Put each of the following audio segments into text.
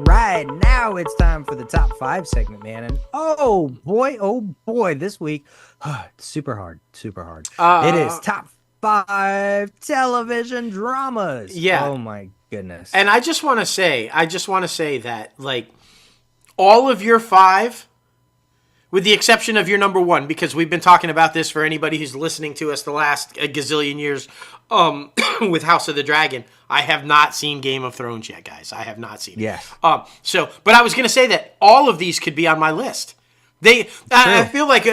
right, now it's time for the top five segment, man. And oh boy, this week, it's super hard, super hard. It is top five television dramas. Yeah. Oh my goodness. And I just want to say that, like, all of your five, with the exception of your number one, because we've been talking about this for anybody who's listening to us the last gazillion years, with House of the Dragon, I have not seen Game of Thrones yet, guys. I have not seen it. Yes. But I was going to say that all of these could be on my list. I feel like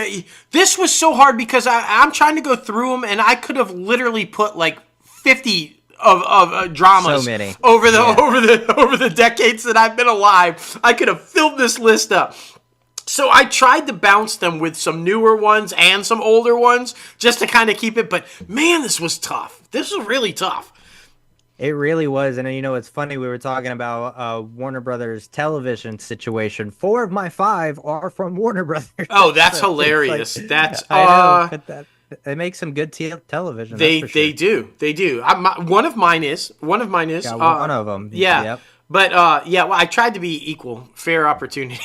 this was so hard because I'm trying to go through them, and I could have literally put like 50 of dramas So many. over the decades that I've been alive. I could have filled this list up. So I tried to bounce them with some newer ones and some older ones just to kind of keep it. But man, this was tough. This was really tough. It really was. And you know, it's funny. We were talking about Warner Brothers television situation. Four of my five are from Warner Brothers. Oh, that's So hilarious. like, That's I know, but they make some good television. They that's for sure. they do. One of mine is. Got one of them. Yeah. Yep. But well, I tried to be equal, fair opportunity.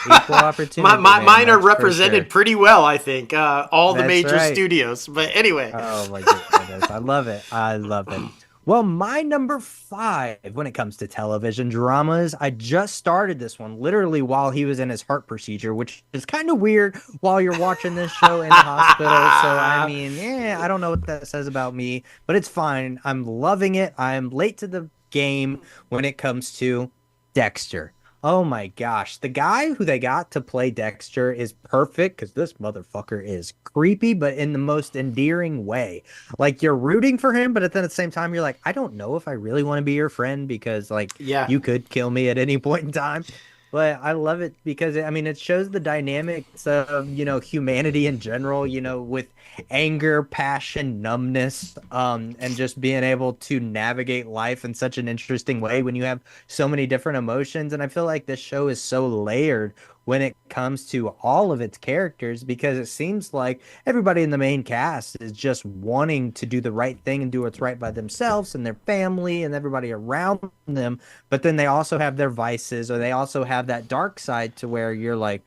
Equal opportunity. man, mine are that's for represented sure. pretty well, I think. All the That's major right. studios. But anyway. Oh my goodness. I love it. I love it. Well, my number five when it comes to television dramas, I just started this one literally while he was in his heart procedure, which is kind of weird while you're watching this show in the hospital. So, I mean, yeah, I don't know what that says about me, but it's fine. I'm loving it. I'm late to the game when it comes to Dexter. Oh my gosh. The guy who they got to play Dexter is perfect because this motherfucker is creepy, but in the most endearing way. Like you're rooting for him, but then at the same time, you're like, I don't know if I really want to be your friend because like Yeah. you could kill me at any point in time. But I love it because I mean, it shows the dynamics of, humanity in general, with anger, passion, numbness, and just being able to navigate life in such an interesting way when you have so many different emotions. And I feel like this show is so layered when it comes to all of its characters because it seems like everybody in the main cast is just wanting to do the right thing and do what's right by themselves and their family and everybody around them. But then they also have their vices or they also have that dark side to where you're like,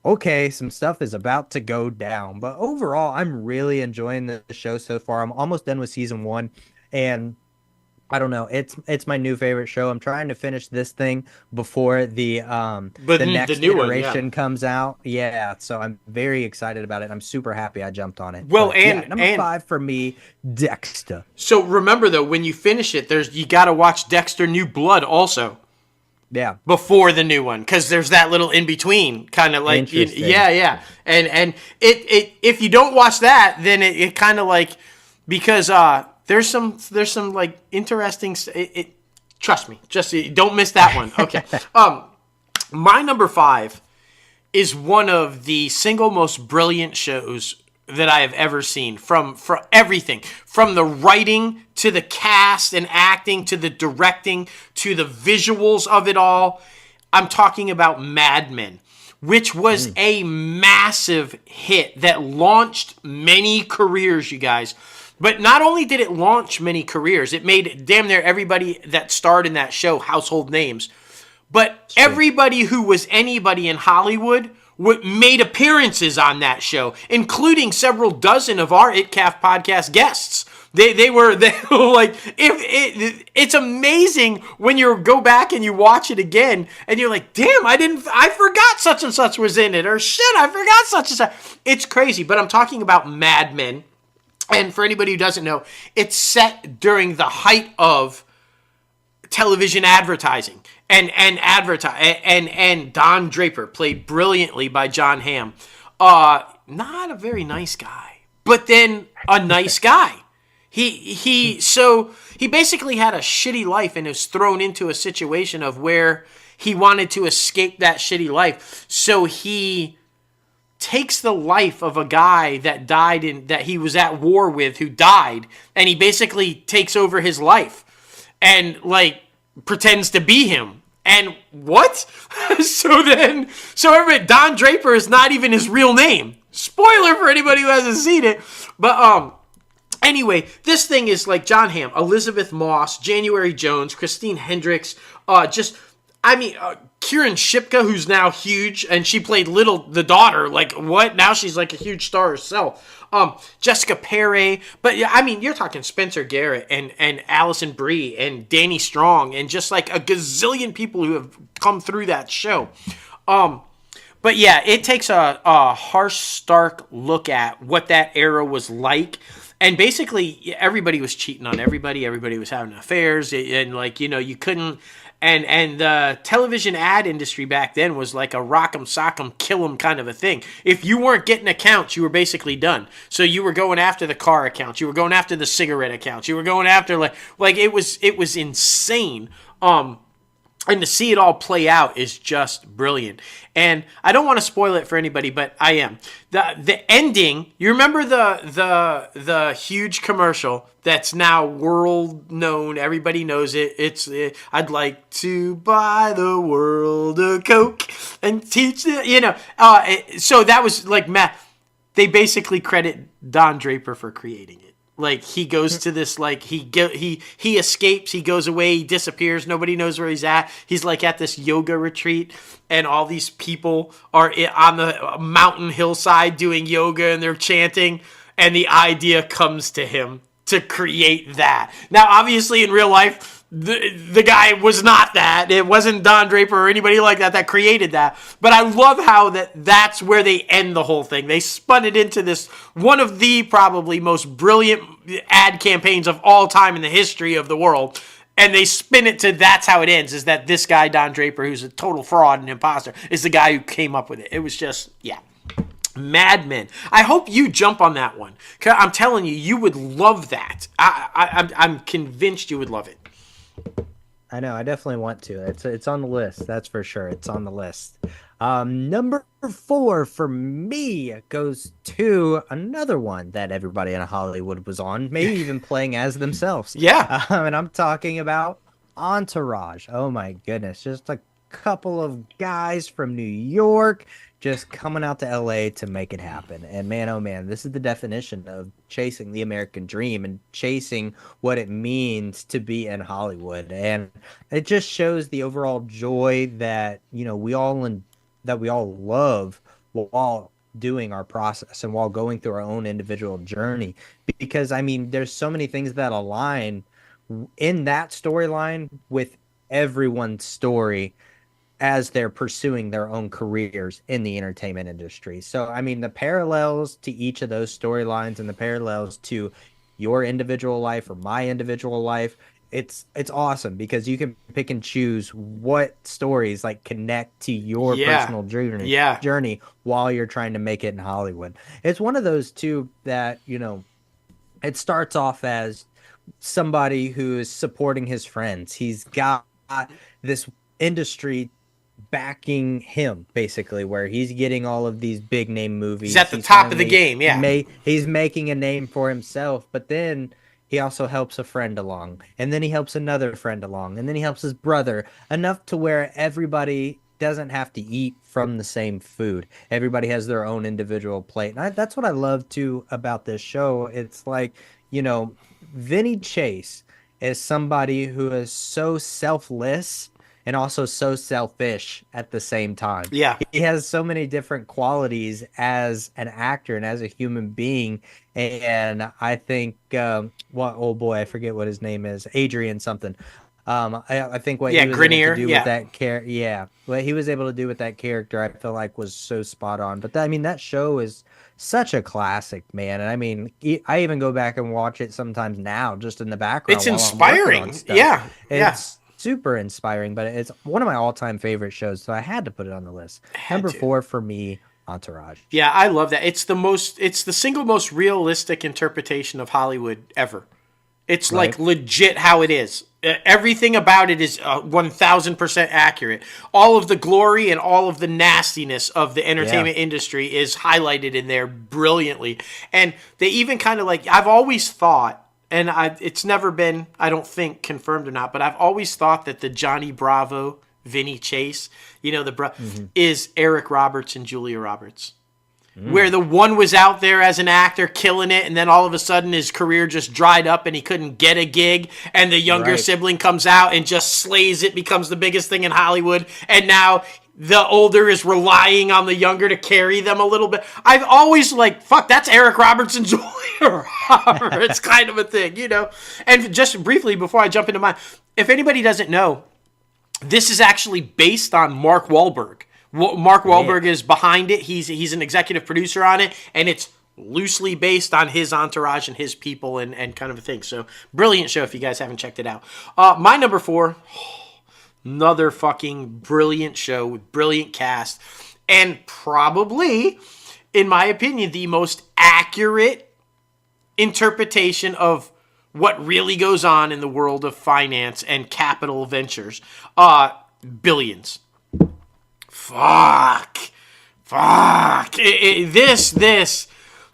okay, some stuff is about to go down. But overall, I'm really enjoying the show so far. I'm almost done with season one, and I don't know. It's my new favorite show. I'm trying to finish this thing before the next new one, iteration comes out. Yeah, so I'm very excited about it. I'm super happy I jumped on it. Well, But, and- number and- five for me, Dexter. So remember though, when you finish it, you got to watch Dexter New Blood also Yeah, before the new one because there's that little in between kind of like Interesting. yeah, and it if you don't watch that, then it kind of like because there's some like interesting trust me, just don't miss that one. Okay. My number five is one of the single most brilliant shows that I have ever seen from everything, from the writing to the cast and acting to the directing to the visuals of it all. I'm talking about Mad Men, which was a massive hit that launched many careers, you guys. But not only did it launch many careers, it made damn near everybody that starred in that show household names. But everybody who was anybody in Hollywood made appearances on that show, including several dozen of our ItCaf podcast guests. They were like, it's amazing when you go back and you watch it again and you're like, damn, I forgot such and such was in it, or shit, I forgot such and such. It's crazy, but I'm talking about Mad Men. And for anybody who doesn't know, it's set during the height of television advertising. And Don Draper, played brilliantly by John Hamm. Not a very nice guy, but then a nice guy. He basically had a shitty life and was thrown into a situation of where he wanted to escape that shitty life. So he takes the life of a guy that died that he was at war with, who died, and he basically takes over his life and like pretends to be him. And what? so everybody, Don Draper is not even his real name. Spoiler for anybody who hasn't seen it. But anyway, this thing is like John Hamm, Elizabeth Moss, January Jones, Christine Hendricks, just I mean, Kieran Shipka, who's now huge, and she played the daughter. Like, what? Now she's like a huge star herself. Jessica Perry. But, yeah, I mean, you're talking Spencer Garrett and Allison Brie and Danny Strong and just like a gazillion people who have come through that show. But, yeah, it takes a harsh, stark look at what that era was like. And basically, everybody was cheating on everybody. Everybody was having affairs. And, like, you know, you couldn't... And the television ad industry back then was like a rock'em sock'em kill 'em kind of a thing. If you weren't getting accounts, you were basically done. So you were going after the car accounts, you were going after the cigarette accounts, you were going after like it was insane. And to see it all play out is just brilliant. And I don't want to spoil it for anybody, but I am. The ending, you remember the huge commercial that's now world known, everybody knows it. It's I'd like to buy the world a Coke and teach it, you know. So that was like they basically credit Don Draper for creating it. Like, he goes to this, like, he escapes, he goes away, he disappears, nobody knows where he's at. He's, like, at this yoga retreat, and all these people are on the mountain hillside doing yoga, and they're chanting, and the idea comes to him to create that. Now, obviously, in real life, the guy was not that. It wasn't Don Draper or anybody like that created that. But I love how that's where they end the whole thing. They spun it into this, one of the probably most brilliant ad campaigns of all time in the history of the world. And they spin it to that's how it ends, is that this guy, Don Draper, who's a total fraud and imposter, is the guy who came up with it. It was just, yeah. Mad Men. I hope you jump on that one. I'm telling you, you would love that. I'm convinced you would love it. I know. I definitely want to. It's on the list. That's for sure. It's on the list. Number 4 for me goes to another one that everybody in Hollywood was on, maybe even playing as themselves. Yeah. And I'm talking about Entourage. Oh my goodness. Just a couple of guys from New York just coming out to LA to make it happen. And man, oh man, this is the definition of chasing the American dream and chasing what it means to be in Hollywood. And it just shows the overall joy that, you know, we all love while doing our process and while going through our own individual journey. Because I mean, there's so many things that align in that storyline with everyone's story as they're pursuing their own careers in the entertainment industry. So, I mean, the parallels to each of those storylines and the parallels to your individual life or my individual life, it's awesome because you can pick and choose what stories like connect to your personal journey while you're trying to make it in Hollywood. It's one of those too that, you know, it starts off as somebody who is supporting his friends. He's got this industry backing him, basically, where he's getting all of these big name movies. He's at the top of the game, yeah. He's making a name for himself, but then he also helps a friend along, and then he helps another friend along, and then he helps his brother, enough to where everybody doesn't have to eat from the same food. Everybody has their own individual plate. And that's what I love, too, about this show. It's like, you know, Vinny Chase is somebody who is so selfless and also so selfish at the same time. Yeah. He has so many different qualities as an actor and as a human being. And I think, oh boy, I forget what his name is. Adrian something. I think what he was Grenier, able to do with that character, what he was able to do with that character, I feel like was so spot on. But I mean, that show is such a classic, man. And I mean, I even go back and watch it sometimes now, just in the background. It's inspiring. Yeah. It's super inspiring, but it's one of my all-time favorite shows, so I had to put it on the list. Number 4 for me, Entourage. Yeah, I love that. It's the single most realistic interpretation of Hollywood ever. It's like legit how it is. Everything about it is 1,000% accurate. All of the glory and all of the nastiness of the entertainment industry is highlighted in there brilliantly. And they even kind of like, I've always thought, and it's never been, I don't think, confirmed or not, but I've always thought that the Johnny Bravo, Vinny Chase, you know, is Eric Roberts and Julia Roberts. where the one was out there as an actor killing it, and then all of a sudden his career just dried up and he couldn't get a gig, and the younger sibling comes out and just slays it, becomes the biggest thing in Hollywood, and now the older is relying on the younger to carry them a little bit. I've always fuck, that's Eric Robertson's Julia Roberts kind of a thing, you know? And just briefly, before I jump into mine, if anybody doesn't know, this is actually based on Mark Wahlberg. Mark Wahlberg is behind it. He's an executive producer on it, and it's loosely based on his entourage and his people and kind of a thing. So, brilliant show if you guys haven't checked it out. My number 4, another fucking brilliant show with brilliant cast, and probably, in my opinion, the most accurate interpretation of what really goes on in the world of finance and capital ventures. Billions. Fuck.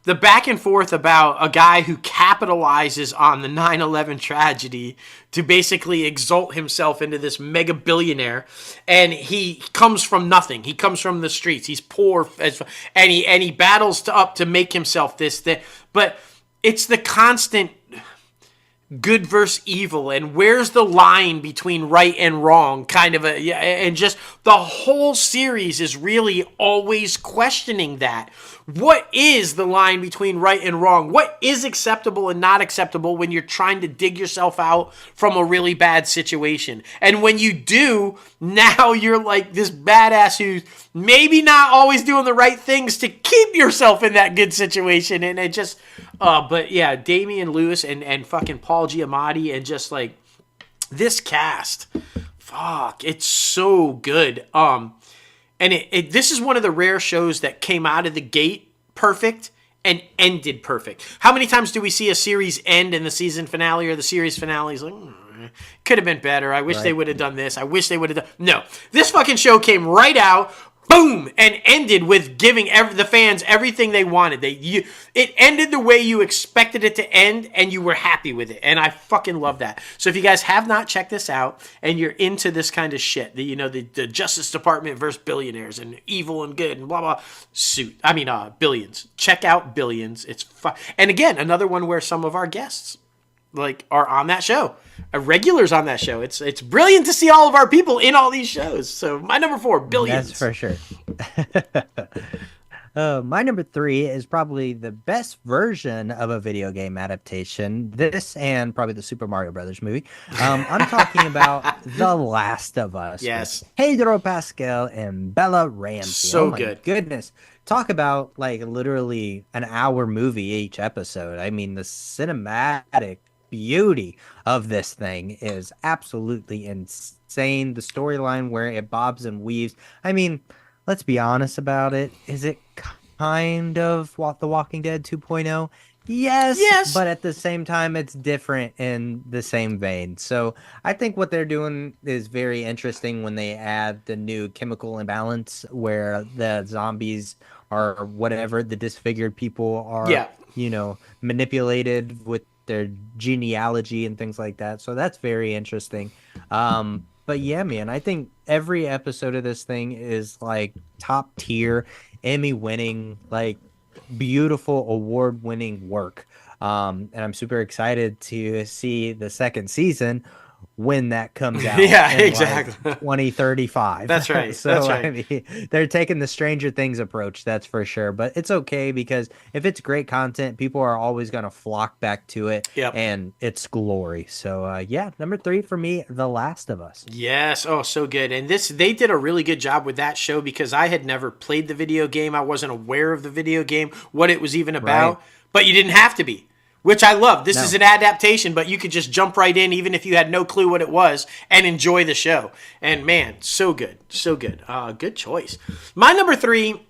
The back and forth about a guy who capitalizes on the 9/11 tragedy to basically exalt himself into this mega billionaire, and he comes from nothing. He comes from the streets. He's poor, and he battles up to make himself this thing. But it's the constant good versus evil, and where's the line between right and wrong, kind of and just the whole series is really always questioning that. What is the line between right and wrong? What is acceptable and not acceptable when you're trying to dig yourself out from a really bad situation? And when you do, now you're like this badass who's maybe not always doing the right things to keep yourself in that good situation. And it just, but yeah, Damian Lewis and fucking Paul Giamatti and just like this cast, fuck, it's so good. And this is one of the rare shows that came out of the gate perfect and ended perfect. How many times do we see a series end in the season finale or the series finale is like, could have been better. I wish they would have done this. I wish they would have done... No. This fucking show came right out, boom, and ended with giving the fans everything they wanted. It ended the way you expected it to end, and you were happy with it. And I fucking love that. So if you guys have not checked this out, and you're into this kind of shit, the Justice Department versus billionaires, and evil and good, and blah, blah, Billions. Check out Billions. It's fun. And again, another one where some of our guests are on that show. Regulars on that show. It's brilliant to see all of our people in all these shows. So my number 4, Billions. That's for sure. My number 3 is probably the best version of a video game adaptation. This and probably the Super Mario Brothers movie. I'm talking about The Last of Us. Yes. Pedro Pascal and Bella Ramsey. So my good. Goodness. Talk about literally an hour movie each episode. I mean, the cinematic beauty of this thing is absolutely insane. The storyline where it bobs and weaves. I mean, let's be honest about it. Is it kind of The Walking Dead 2.0? Yes, but at the same time, it's different in the same vein. So I think what they're doing is very interesting when they add the new chemical imbalance where the zombies or whatever, the disfigured people are, manipulated with their genealogy and things like that. So that's very interesting. But yeah, man, I think every episode of this thing is top tier, Emmy winning, beautiful award winning work. And I'm super excited to see the second season when that comes out. Yeah, exactly. 2035. That's right. So that's right. I mean, they're taking the Stranger Things approach, that's for sure. But it's okay because if it's great content, people are always going to flock back to it. Yep. And it's glory. So yeah, number 3 for me, The Last of Us. Yes. Oh, so good. And they did a really good job with that show because I had never played the video game. I wasn't aware of the video game, what it was even about. Right. But you didn't have to be. Which I love. This is an adaptation, but you could just jump right in even if you had no clue what it was and enjoy the show. And man, so good. So good. Good choice. My number 3,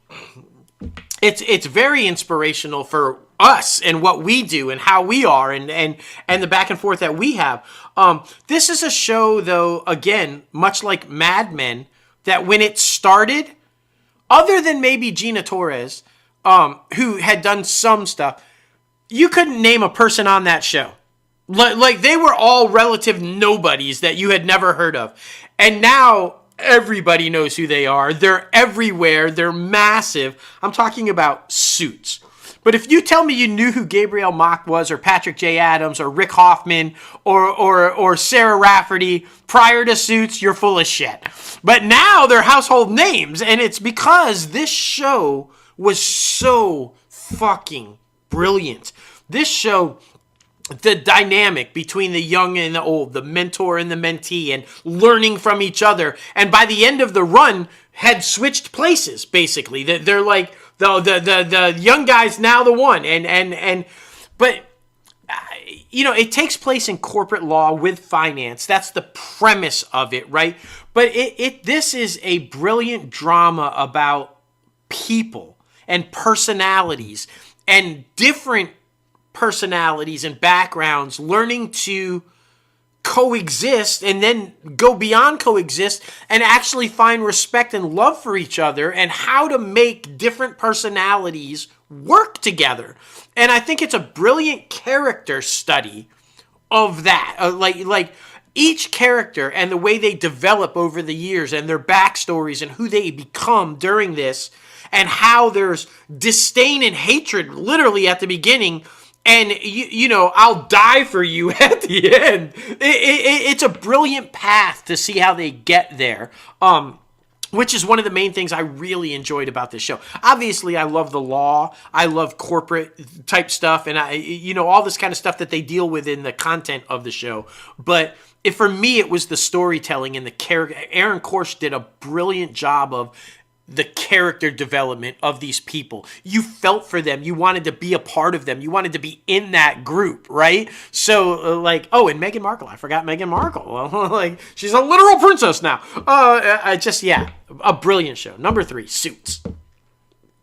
it's very inspirational for us and what we do and how we are and the back and forth that we have. This is a show, though, again, much like Mad Men, that when it started, other than maybe Gina Torres, who had done some stuff, you couldn't name a person on that show. They were all relative nobodies that you had never heard of. And now, Everybody knows who they are. They're everywhere. They're massive. I'm talking about Suits. But if you tell me you knew who Gabriel Macht was, or Patrick J. Adams, or Rick Hoffman, or Sarah Rafferty prior to Suits, you're full of shit. But now they're household names, and it's because this show was so fucking brilliant. This show, the dynamic between the young and the old, the mentor and the mentee, and learning from each other. And by the end of the run, had switched places, basically. They're like, the young guy's now the one. But it takes place in corporate law with finance. That's the premise of it, right? But this is a brilliant drama about people and personalities and different personalities and backgrounds learning to coexist and then go beyond coexist and actually find respect and love for each other, and how to make different personalities work together. And I think it's a brilliant character study of that. Like each character and the way they develop over the years and their backstories and who they become during this, and how there's disdain and hatred literally at the beginning, and I'll die for you at the end. It's a brilliant path to see how they get there. Which is one of the main things I really enjoyed about this show. Obviously, I love the law. I love corporate type stuff, and all this kind of stuff that they deal with in the content of the show. But for me, it was the storytelling and the character. Aaron Korsh did a brilliant job of the character development of these people. You felt for them. You wanted to be a part of them. You wanted to be in that group, right? So, and Meghan Markle. I forgot Meghan Markle. She's a literal princess now. A brilliant show. Number 3, Suits.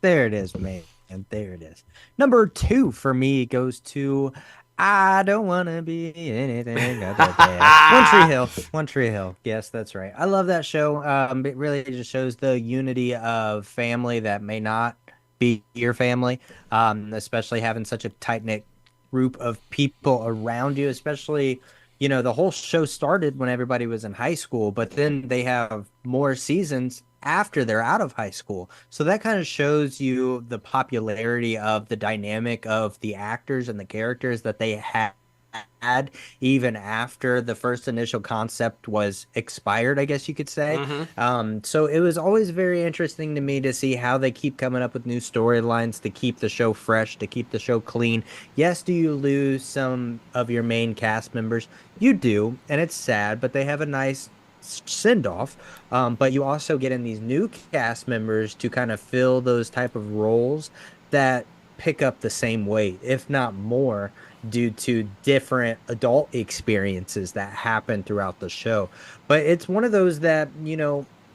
There it is, man. And there it is. Number 2 for me goes to I don't want to be anything other than One Tree Hill. One Tree Hill. Yes, that's right. I love that show. It really just shows the unity of family that may not be your family, especially having such a tight-knit group of people around you, especially, the whole show started when everybody was in high school, but then they have more seasons after they're out of high school. So that kind of shows you the popularity of the dynamic of the actors and the characters that they had even after the first initial concept was expired, I guess you could say. Mm-hmm. So it was always very interesting to me to see how they keep coming up with new storylines to keep the show fresh, to keep the show clean. Yes, do you lose some of your main cast members? You do, and it's sad, but they have a nice send-off, but you also get in these new cast members to kind of fill those type of roles that pick up the same weight, if not more, due to different adult experiences that happen throughout the show. But it's one of those that,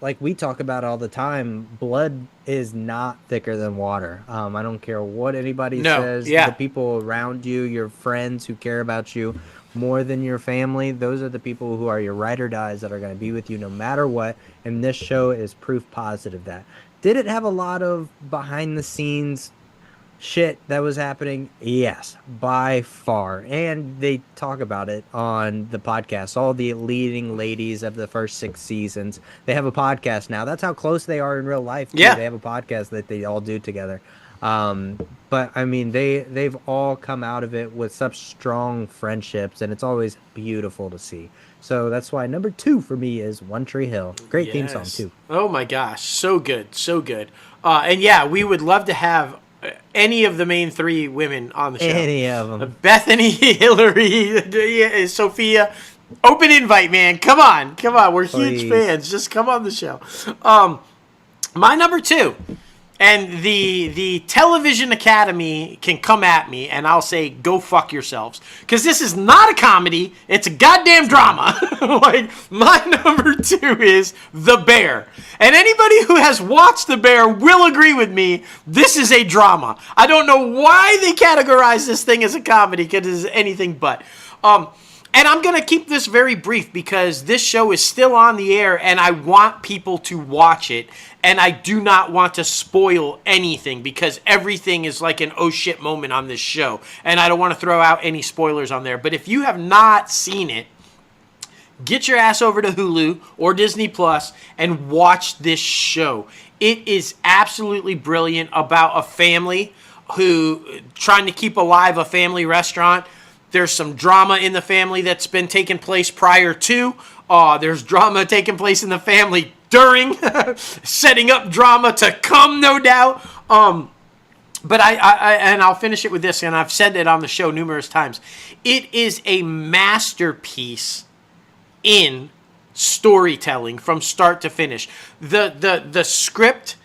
like we talk about all the time, blood is not thicker than water. I don't care what anybody says. Yeah. The people around you, your friends who care about you more than your family, those are the people who are your ride or dies that are going to be with you no matter what. And this show is proof positive that. Did it have a lot of behind the scenes shit that was happening? Yes, by far. And they talk about it on the podcast. All the leading ladies of the first 6 seasons, they have a podcast now. That's how close they are in real life. Yeah. They have a podcast that they all do together. But I mean, they've all come out of it with such strong friendships, and it's always beautiful to see. So that's why number 2 for me is One Tree Hill. Great theme song too. Oh my gosh, so good, so good. And yeah, we would love to have any of the main 3 women on the show. Any of them. Bethany, Hillary, Sophia. Open invite, man. Come on. We're huge fans. Just come on the show. My number 2. And the Television Academy can come at me, and I'll say, go fuck yourselves. Because this is not a comedy. It's a goddamn drama. My number 2 is The Bear. And anybody who has watched The Bear will agree with me. This is a drama. I don't know why they categorize this thing as a comedy, because it is anything but. And I'm going to keep this very brief because this show is still on the air and I want people to watch it. And I do not want to spoil anything because everything is like an oh shit moment on this show. And I don't want to throw out any spoilers on there. But if you have not seen it, get your ass over to Hulu or Disney Plus and watch this show. It is absolutely brilliant about a family who trying to keep alive a family restaurant. There's some drama in the family that's been taking place prior to. There's drama taking place in the family during, setting up drama to come, no doubt. But I'll finish it with this, and I've said it on the show numerous times. It is a masterpiece in storytelling from start to finish. The script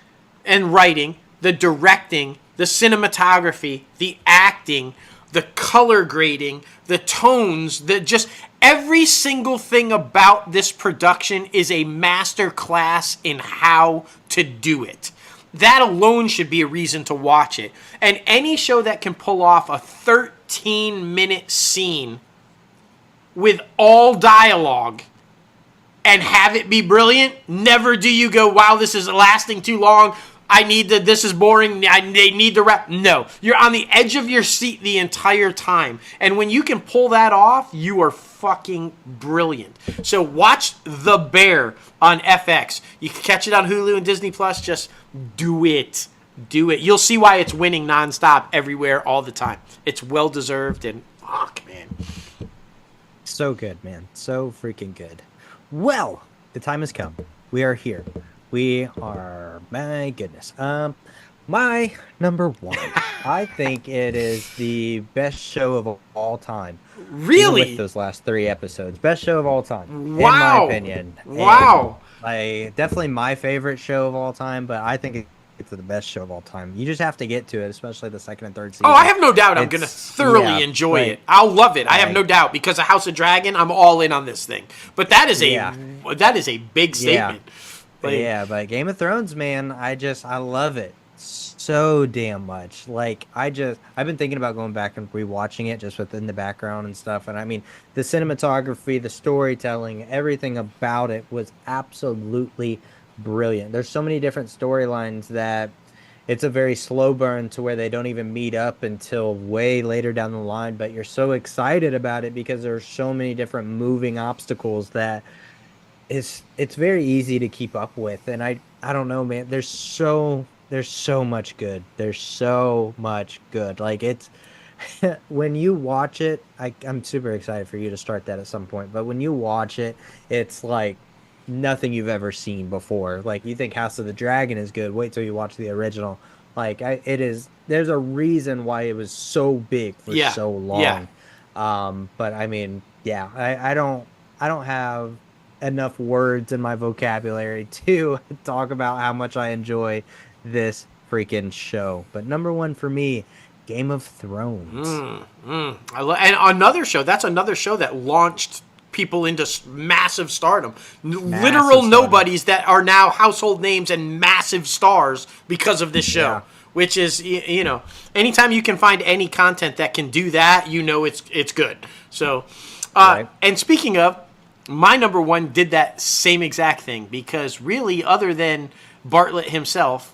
and writing, the directing, the cinematography, the acting, the color grading, the tones, just every single thing about this production is a master class in how to do it. That alone should be a reason to watch it. And any show that can pull off a 13-minute scene with all dialogue and have it be brilliant, never do you go, wow, this is lasting too long. This is boring. They need to wrap. No, you're on the edge of your seat the entire time. And when you can pull that off, you are fucking brilliant. So watch The Bear on FX. You can catch it on Hulu and Disney Plus. Just do it. Do it. You'll see why it's winning nonstop everywhere all the time. It's well deserved and fuck, man. So good, man. So freaking good. Well, the time has come. We are here. We are, my goodness. My number one. I think it is the best show of all time. Really? Even with those last 3 episodes. Best show of all time. Wow. In my opinion. Wow. Definitely my favorite show of all time, but I think it's the best show of all time. You just have to get to it, especially the second and third season. Oh, I have no doubt I'm going to thoroughly enjoy it. I'll love it. I have no doubt because of House of Dragon, I'm all in on this thing. But that is a big statement. But Game of Thrones, man, I love it so damn much. Like, I've been thinking about going back and rewatching it just within the background and stuff. And I mean, the cinematography, the storytelling, everything about it was absolutely brilliant. There's so many different storylines that it's a very slow burn to where they don't even meet up until way later down the line. But you're so excited about it because there's so many different moving obstacles that it's very easy to keep up with. And I don't know, man, there's so much good. There's so much good. Like, it's when you watch it, I'm super excited for you to start that at some point. But when you watch it, it's like nothing you've ever seen before. Like, you think House of the Dragon is good, wait till you watch the original. Like, it is. There's a reason why it was so big for so long. Yeah. But I mean, yeah, I don't have enough words in my vocabulary to talk about how much I enjoy this freaking show. But number one for me, Game of Thrones. And another show. That's another show that launched people into massive stardom. Literal nobodies that are now household names and massive stars because of this show. Yeah. Which is, you know, anytime you can find any content that can do that, you know it's good. So, right. And speaking of, my number one did that same exact thing because really, other than Bartlett himself,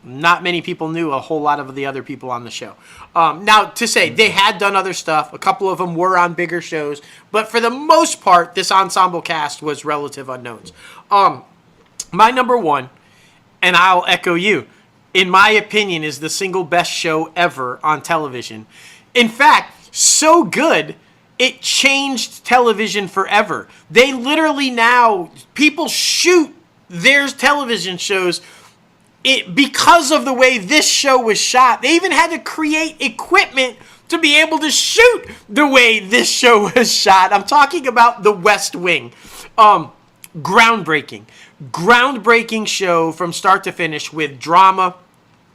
not many people knew a whole lot of the other people on the show. Now, to say, they had done other stuff. A couple of them were on bigger shows. But for the most part, this ensemble cast was relative unknowns. My number one, and I'll echo you, in my opinion, is the single best show ever on television. In fact, so good, it changed television forever. They literally now, people shoot their television shows because of the way this show was shot. They even had to create equipment to be able to shoot the way this show was shot. I'm talking about The West Wing. Groundbreaking show from start to finish with drama,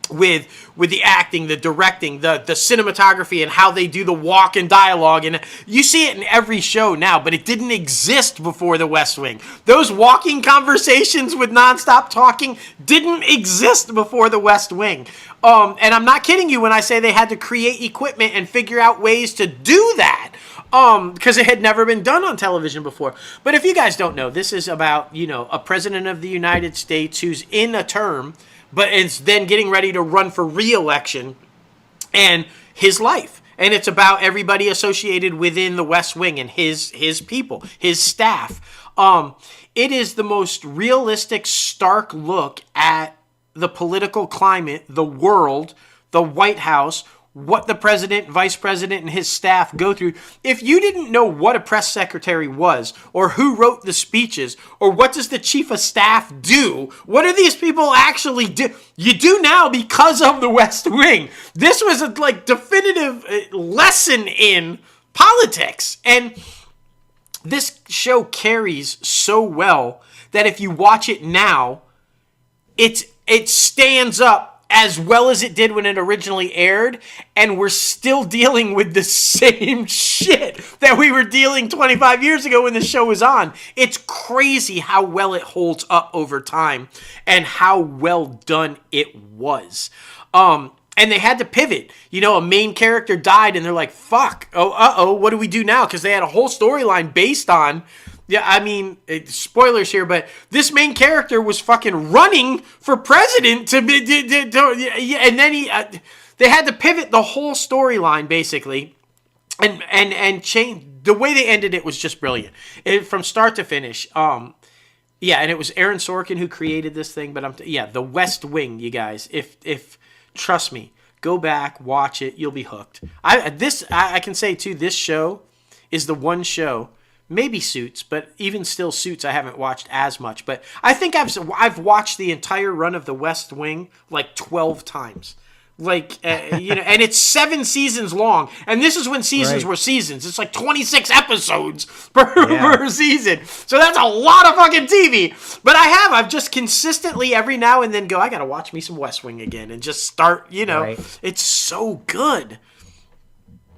with the acting, the directing, the cinematography, and how they do the walk and dialogue. And you see it in every show now, but it didn't exist before The West Wing. Those walking conversations with nonstop talking didn't exist before The West Wing. And I'm not kidding you when I say they had to create equipment and figure out ways to do that. Because it had never been done on television before. But if you guys don't know, this is about, you know, a president of the United States who's in a term, but is then getting ready to run for re-election, and his life and it's about everybody associated within the West Wing and his people, his staff. It is the most realistic, stark look at the political climate, the world, the White House, what the president, vice president, and his staff go through. If you didn't know what a press secretary was, or who wrote the speeches, or what does the chief of staff do, what do these people actually do? You do now because of the West Wing. This was a definitive lesson in politics. And this show carries so well that if you watch it now, it stands up as well as it did when it originally aired, and we're still dealing with the same shit that we were dealing 25 years ago when the show was on. It's crazy how well it holds up over time and how well done it was. And they had to pivot. A main character died, and they're like, fuck, what do we do now? Because they had a whole storyline based on... Yeah, I mean, spoilers here, but this main character was fucking running for president to be, and then they had to pivot the whole storyline basically, and change the way they ended it was just brilliant, from start to finish. And it was Aaron Sorkin who created this thing, but The West Wing, you guys. If trust me, go back, watch it, you'll be hooked. I can say too, this show is the one show. Maybe Suits, but even still Suits I haven't watched as much. But I think I've watched the entire run of The West Wing 12 times. And it's 7 seasons long. And this is when seasons were seasons. It's 26 episodes per season. So that's a lot of fucking TV. But I've just consistently every now and then go, I gotta watch me some West Wing again. And just start, It's so good.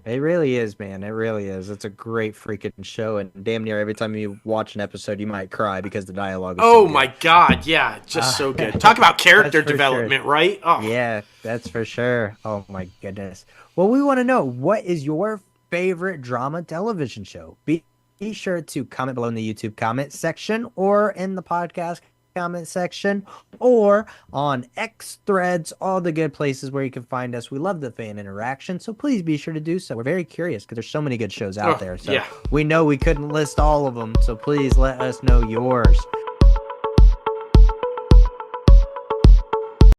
It really is, man. It really is. It's a great freaking show, and damn near every time you watch an episode, you might cry because the dialogue is so good. My God, yeah, just so good. Talk about character development, right? Oh. Yeah, that's for sure. Oh, my goodness. Well, we want to know, what is your favorite drama television show? Be sure to comment below in the YouTube comment section or in the podcast comment section or on X Threads, all the good places where you can find us. We love the fan interaction, so please be sure to do so. We're very curious because there's so many good shows out there. So we know we couldn't list all of them, so please let us know yours.